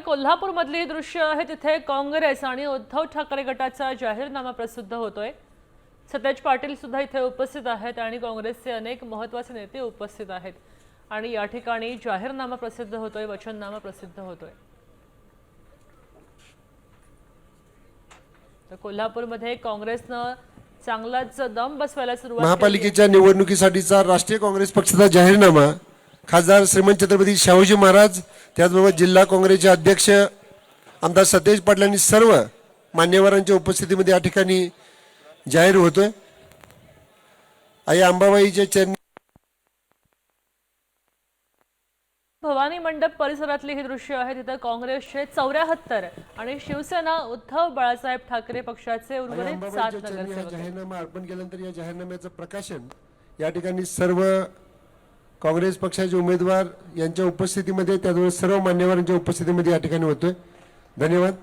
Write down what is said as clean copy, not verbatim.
कोल्हापूर मधली दृश्य आहे तिथे काँग्रेस आणि उद्धव ठाकरे गटाचा जाहीरनामा प्रसिद्ध होतोय। सतेज पाटील सुद्धा इथे उपस्थित आहेत आणि काँग्रेसचे अनेक महत्त्वाचे नेते उपस्थित आहेत आणि या ठिकाणी जाहीरनामा प्रसिद्ध होतोय, वचननामा प्रसिद्ध होतोय। तर कोल्हापूरमध्ये काँग्रेसनं चांगलाच दम बसवायला सुरुवात केली आहे। महापालिकेच्या निवडणुकीसाठीचा राष्ट्रीय काँग्रेस पक्षाचा जाहीरनामा खासदार श्रीमंत छत्रपती शाहूजी महाराज, त्याचबरोबर जिल्हा काँग्रेसचे अध्यक्ष आमदार सतेज पाटील आणि सर्व मान्यवरांच्या उपस्थितीमध्ये या ठिकाणी जाहीर होतोय। आई अंबाबाईच्या चरणी भवानी मंडप परिसरातली ही दृश्य आहे। तिथे काँग्रेसचे 74 आणि शिवसेना उद्धव बाळासाहेब ठाकरे पक्षाचे उर्वरित 7 नगरसेवक जाहीरनामा अर्पण केल्यानंतर या जाहीरनाम्याचं प्रकाशन या ठिकाणी सर्व काँग्रेस पक्षाचे उमेदवार यांच्या उपस्थितीमध्ये, त्याचबरोबर सर्व मान्यवरांच्या उपस्थितीमध्ये या ठिकाणी होतोय। धन्यवाद।